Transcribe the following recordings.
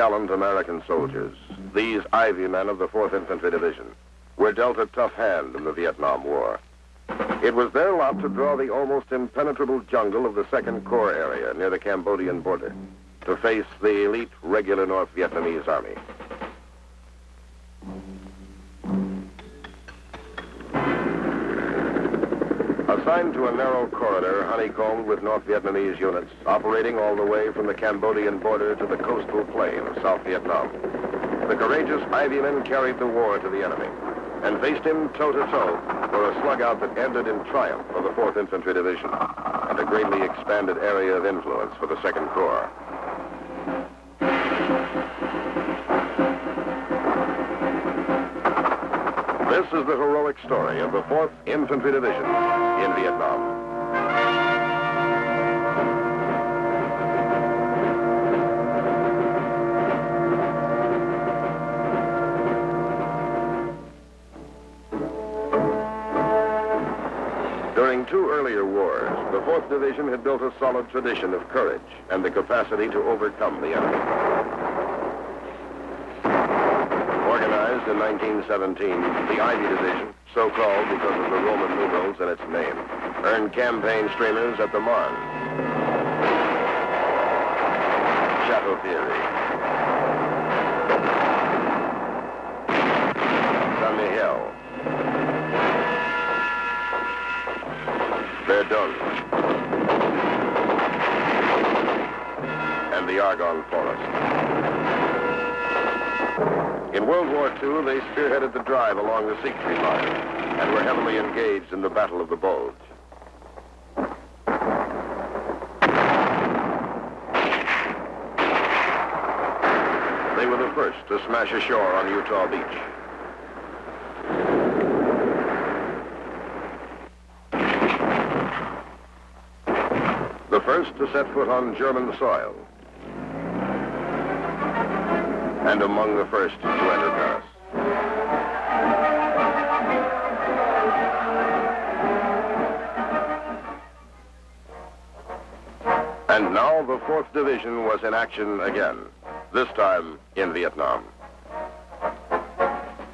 gallant American soldiers, these Ivy men of the 4th Infantry Division, were dealt a tough hand in the Vietnam War. It was their lot to draw the almost impenetrable jungle of the 2nd Corps area near the Cambodian border to face the elite regular North Vietnamese army. Assigned to a narrow corridor honeycombed with North Vietnamese units operating all the way from the Cambodian border to the coastal plain of South Vietnam, the courageous Ivy men carried the war to the enemy and faced him toe-to-toe for a slug-out that ended in triumph for the 4th Infantry Division and a greatly expanded area of influence for the 2nd Corps. This is the heroic story of the 4th Infantry Division in Vietnam. During 2 earlier wars, the 4th Division had built a solid tradition of courage and the capacity to overcome the enemy. Organized in 1917, the Ivy Division, so called because of the Roman numerals in its name, earned campaign streamers at the Marne, Chateau Thierry, Saint Mihiel, Verdun, and the Argonne Forest. In World War II, they spearheaded the drive along the Siegfried Line and were heavily engaged in the Battle of the Bulge. They were the first to smash ashore on Utah Beach. The first to set foot on German soil, and among the first to enter Paris. And now the 4th Division was in action again, this time in Vietnam.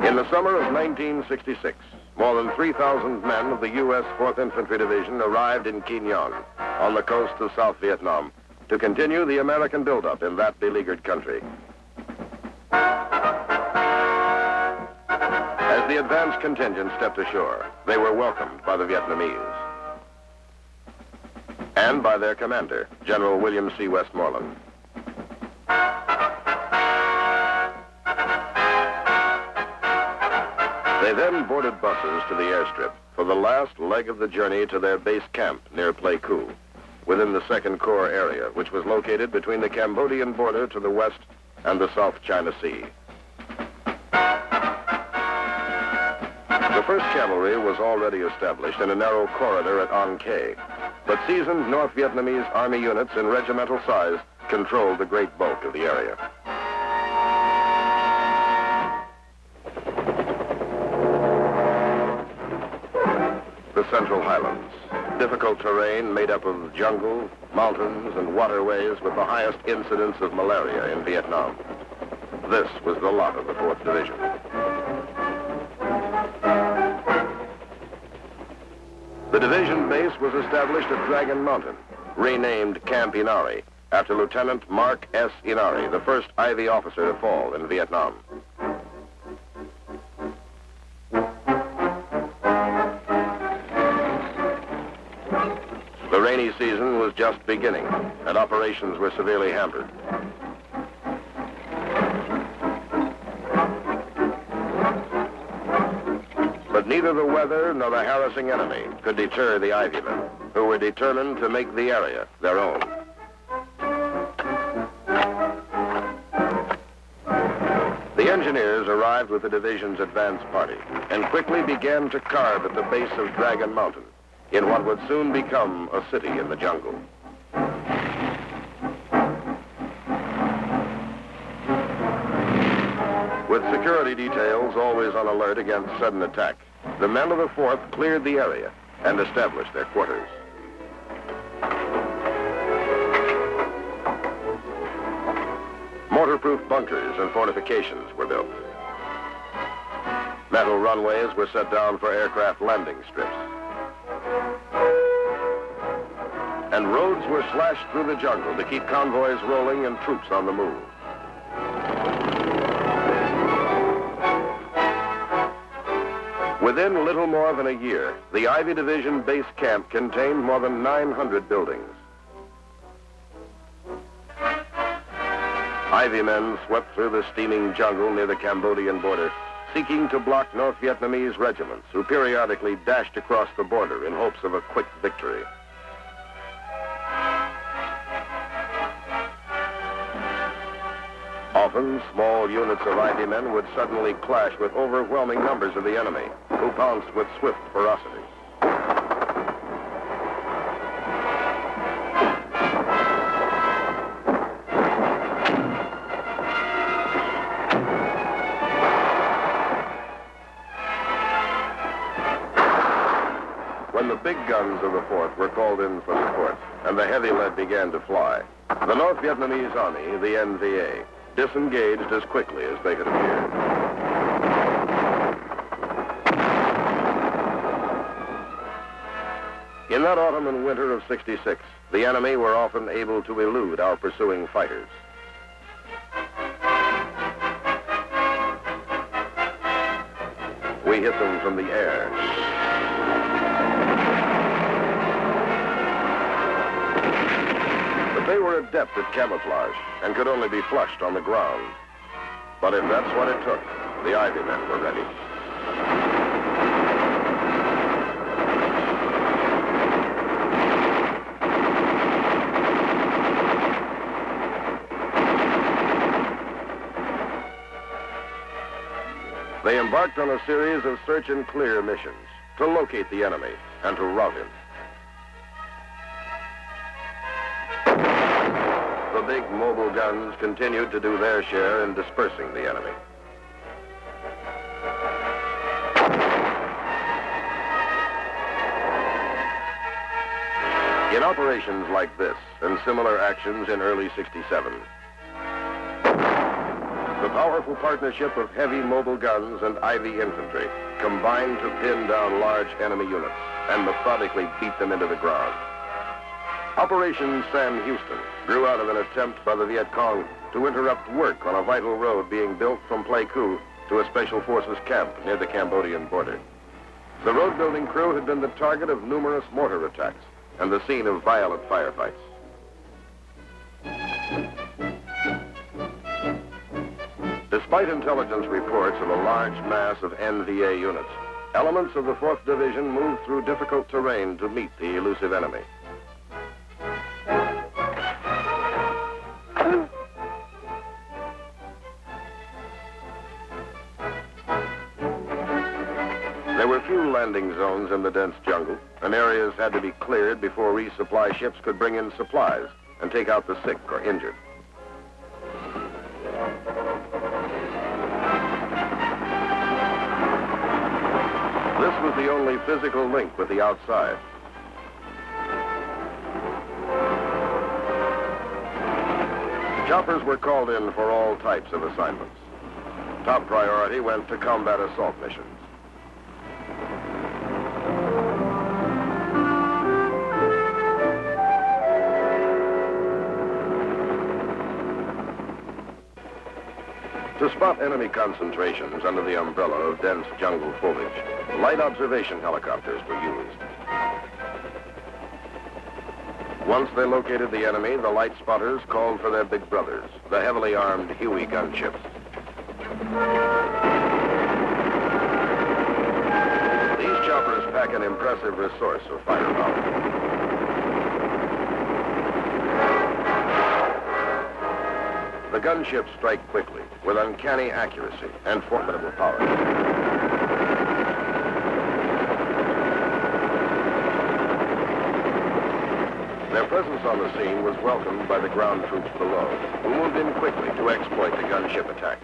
In the summer of 1966, more than 3,000 men of the U.S. 4th Infantry Division arrived in Quy Nhon, on the coast of South Vietnam, to continue the American buildup in that beleaguered country. As the advance contingent stepped ashore, they were welcomed by the Vietnamese and by their commander, General William C. Westmoreland. They then boarded buses to the airstrip for the last leg of the journey to their base camp near Pleiku, within the 2nd Corps area, which was located between the Cambodian border to the west and the South China Sea. The 1st Cavalry was already established in a narrow corridor at An Khê, but seasoned North Vietnamese Army units in regimental size controlled the great bulk of the area. The Central Highlands, difficult terrain made up of jungle, mountains, and waterways with the highest incidence of malaria in Vietnam. This was the lot of the 4th Division. The division base was established at Dragon Mountain, renamed Camp Inari, after Lieutenant Mark S. Inari, the first Ivy officer to fall in Vietnam. The rainy season was just beginning, and operations were severely hampered. But neither the weather nor the harassing enemy could deter the Ivy men, who were determined to make the area their own. The engineers arrived with the division's advance party and quickly began to carve at the base of Dragon Mountain in what would soon become a city in the jungle. With security details always on alert against sudden attack, the men of the 4th cleared the area and established their quarters. Mortar-proof bunkers and fortifications were built. Metal runways were set down for aircraft landing strips. And roads were slashed through the jungle to keep convoys rolling and troops on the move. Within little more than a year, the Ivy Division base camp contained more than 900 buildings. Ivy men swept through the steaming jungle near the Cambodian border, seeking to block North Vietnamese regiments who periodically dashed across the border in hopes of a quick victory. Often, small units of Ivy men would suddenly clash with overwhelming numbers of the enemy, who pounced with swift ferocity. When the big guns of the fort were called in for support and the heavy lead began to fly, the North Vietnamese Army, the NVA, disengaged as quickly as they had appeared. In that autumn and winter of '66, the enemy were often able to elude our pursuing fighters. We hit them from the air. But they were adept at camouflage and could only be flushed on the ground. But if that's what it took, the Ivy men were ready. They embarked on a series of search and clear missions to locate the enemy and to rout him. The big mobile guns continued to do their share in dispersing the enemy. In operations like this and similar actions in early '67, the powerful partnership of heavy mobile guns and Ivy infantry combined to pin down large enemy units and methodically beat them into the ground. Operation Sam Houston grew out of an attempt by the Viet Cong to interrupt work on a vital road being built from Pleiku to a Special Forces camp near the Cambodian border. The road-building crew had been the target of numerous mortar attacks and the scene of violent firefights. Despite intelligence reports of a large mass of NVA units, elements of the 4th Division moved through difficult terrain to meet the elusive enemy. There were few landing zones in the dense jungle, and areas had to be cleared before resupply ships could bring in supplies and take out the sick or injured. This was the only physical link with the outside. Choppers were called in for all types of assignments. Top priority went to combat assault missions. To spot enemy concentrations under the umbrella of dense jungle foliage, light observation helicopters were used. Once they located the enemy, the light spotters called for their big brothers, the heavily armed Huey gunships. These choppers pack an impressive resource of firepower. The gunships strike quickly, with uncanny accuracy and formidable power. Their presence on the scene was welcomed by the ground troops below, who moved in quickly to exploit the gunship attack.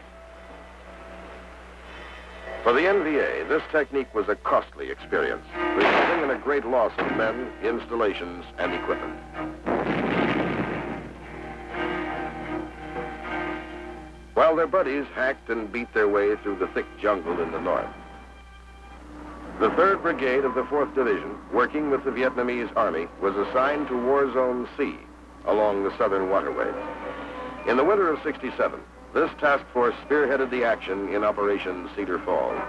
For the NVA, this technique was a costly experience, resulting in a great loss of men, installations, and equipment. while their buddies hacked and beat their way through the thick jungle in the north. The 3rd Brigade of the 4th Division, working with the Vietnamese Army, was assigned to War Zone C along the southern waterways. In the winter of '67, this task force spearheaded the action in Operation Cedar Falls.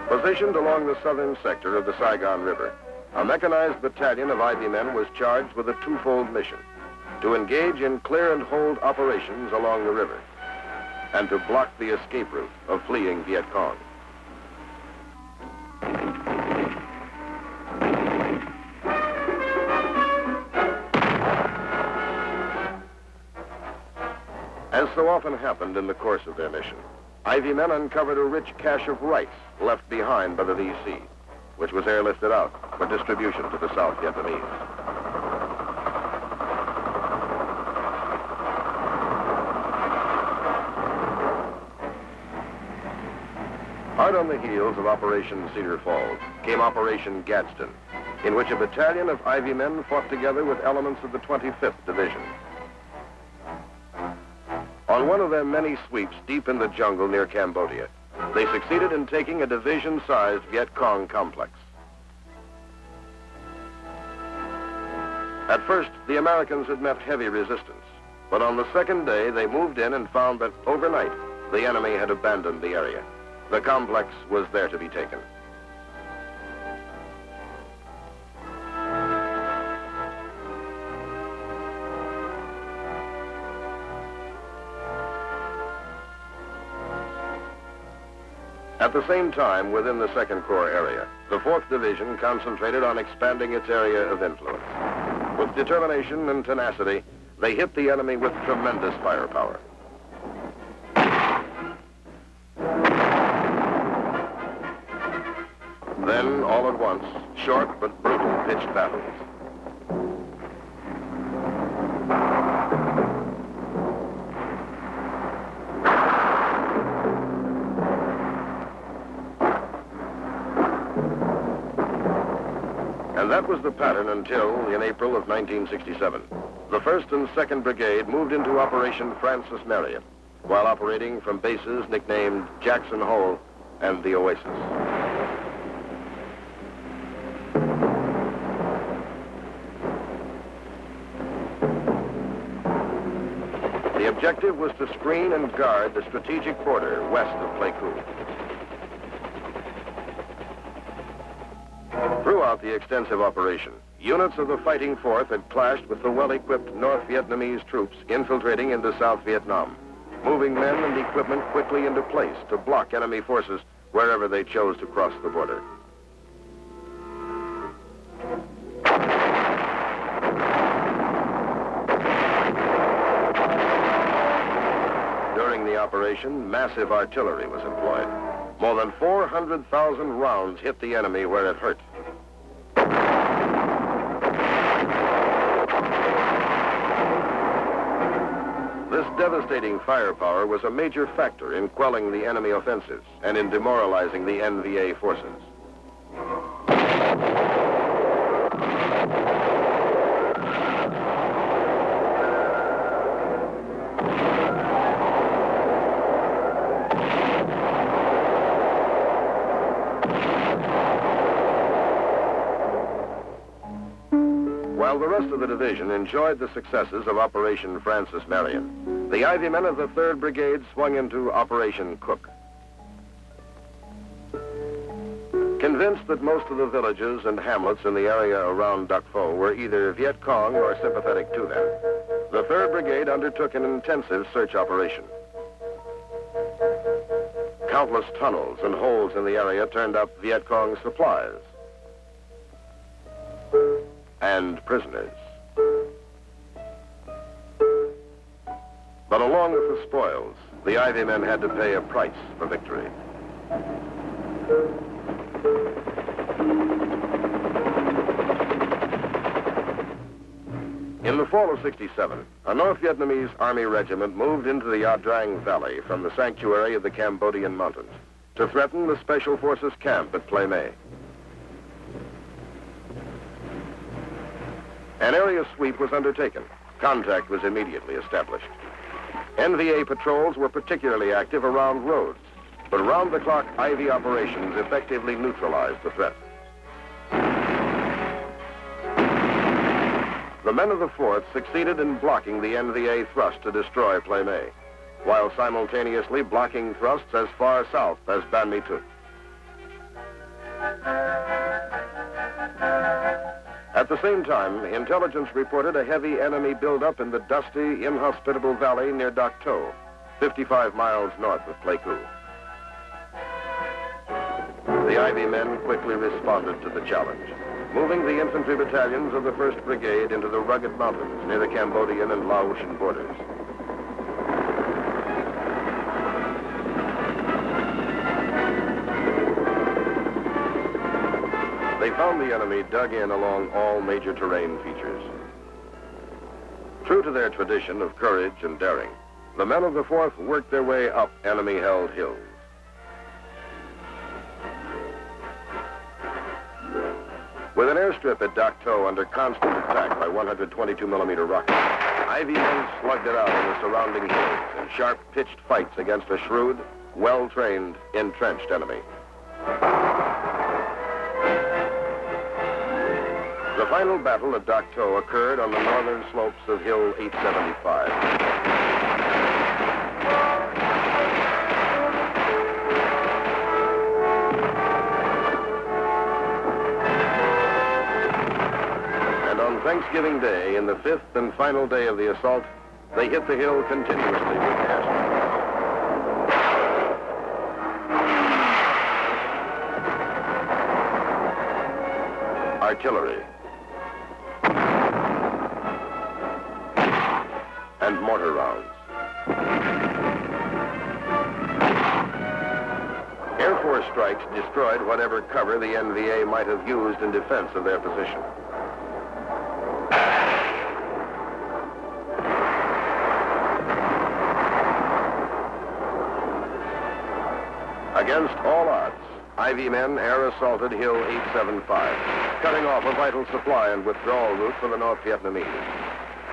Positioned along the southern sector of the Saigon River, a mechanized battalion of Ivy men was charged with a twofold mission: to engage in clear and hold operations along the river, and to block the escape route of fleeing Viet Cong. As so often happened in the course of their mission, Ivy men uncovered a rich cache of rice left behind by the VC, which was airlifted out for distribution to the South Vietnamese. Hard on the heels of Operation Cedar Falls came Operation Gadsden, in which a battalion of Ivy men fought together with elements of the 25th Division. On one of their many sweeps deep in the jungle near Cambodia, they succeeded in taking a division-sized Viet Cong complex. At first, the Americans had met heavy resistance, but on the 2nd day, they moved in and found that overnight, the enemy had abandoned the area. The complex was there to be taken. At the same time, within the 2nd Corps area, the 4th Division concentrated on expanding its area of influence. With determination and tenacity, they hit the enemy with tremendous firepower. Then, all at once, short but brutal pitched battles. And that was the pattern until, in April of 1967, the 1st and 2nd Brigade moved into Operation Francis Marion, while operating from bases nicknamed Jackson Hole and the Oasis. The objective was to screen and guard the strategic border west of Pleiku. Throughout the extensive operation, units of the Fighting Fourth had clashed with the well-equipped North Vietnamese troops infiltrating into South Vietnam, moving men and equipment quickly into place to block enemy forces wherever they chose to cross the border. During the operation, massive artillery was employed. More than 400,000 rounds hit the enemy where it hurt. This devastating firepower was a major factor in quelling the enemy offensives and in demoralizing the NVA forces. While the rest of the division enjoyed the successes of Operation Francis Marion, the Ivy men of the 3rd Brigade swung into Operation Cook. Convinced that most of the villages and hamlets in the area around Dak To were either Viet Cong or sympathetic to them, the 3rd Brigade undertook an intensive search operation. Countless tunnels and holes in the area turned up Viet Cong supplies and prisoners. But along with the spoils, the Ivy men had to pay a price for victory. In the fall of '67, a North Vietnamese Army regiment moved into the Ia Drang Valley from the sanctuary of the Cambodian mountains to threaten the Special Forces camp at Plei Mae. An area sweep was undertaken, Contact was immediately established. NVA patrols were particularly active around roads, but round-the-clock IV operations effectively neutralized the threat. The men of the 4th succeeded in blocking the NVA thrust to destroy Plaine, while simultaneously blocking thrusts as far south as Ban Mi Tu. At the same time, intelligence reported a heavy enemy buildup in the dusty, inhospitable valley near Dak To, 55 miles north of Pleiku. The Ivy men quickly responded to the challenge, moving the infantry battalions of the 1st Brigade into the rugged mountains near the Cambodian and Laotian borders. They found the enemy dug in along all major terrain features. True to their tradition of courage and daring, the men of the 4th worked their way up enemy-held hills. With an airstrip at Dak To under constant attack by 122mm rockets, Ivy men slugged it out in the surrounding hills in sharp-pitched fights against a shrewd, well-trained, entrenched enemy. The final battle at Dak To occurred on the northern slopes of Hill 875. And on Thanksgiving Day, in the 5th and final day of the assault, they hit the hill continuously with airstrikes. Artillery and mortar rounds. Air Force strikes destroyed whatever cover the NVA might have used in defense of their position. Against all odds, Ivy men air assaulted Hill 875, cutting off a vital supply and withdrawal route for the North Vietnamese.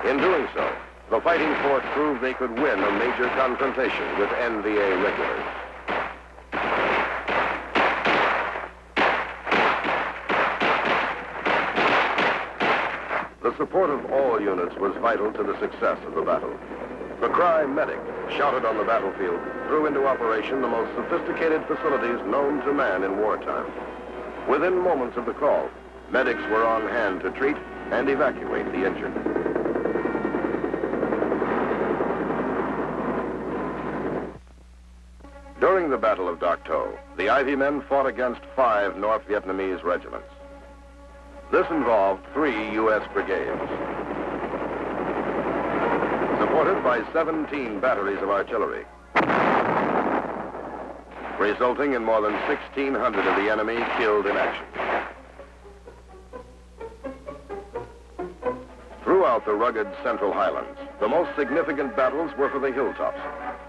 In doing so, the Fighting Fourth proved they could win a major confrontation with NVA regulars. The support of all units was vital to the success of the battle. The cry medic, shouted on the battlefield, threw into operation the most sophisticated facilities known to man in wartime. Within moments of the call, medics were on hand to treat and evacuate the injured. During the Battle of Dak To, the Ivy men fought against 5 North Vietnamese regiments. This involved 3 U.S. brigades, supported by 17 batteries of artillery, resulting in more than 1,600 of the enemy killed in action. Throughout the rugged central highlands, the most significant battles were for the hilltops,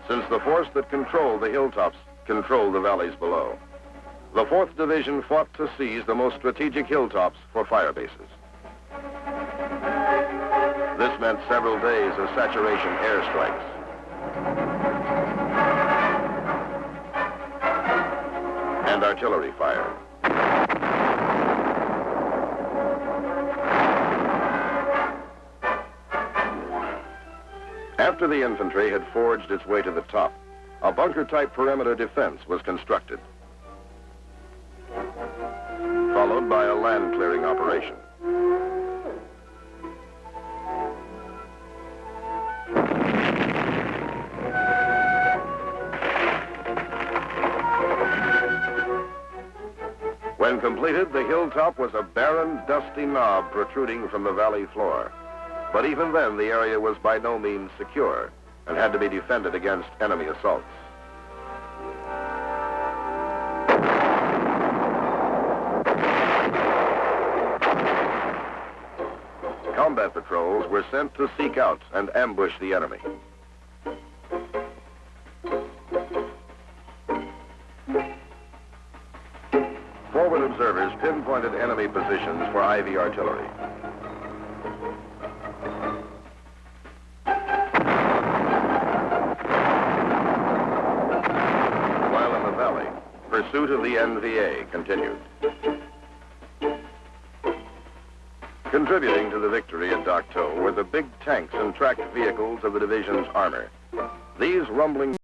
since the force that controlled the hilltops controlled the valleys below. The 4th Division fought to seize the most strategic hilltops for fire bases. This meant several days of saturation airstrikes. And artillery fire. After the infantry had forged its way to the top, a bunker-type perimeter defense was constructed, followed by a land-clearing operation. When completed, the hilltop was a barren, dusty knob protruding from the valley floor. But even then, the area was by no means secure and had to be defended against enemy assaults. Combat patrols were sent to seek out and ambush the enemy. Forward observers pinpointed enemy positions for IV artillery. pursuit of the NVA continued. Contributing to the victory at Dak To were the big tanks and tracked vehicles of the division's armor. These rumbling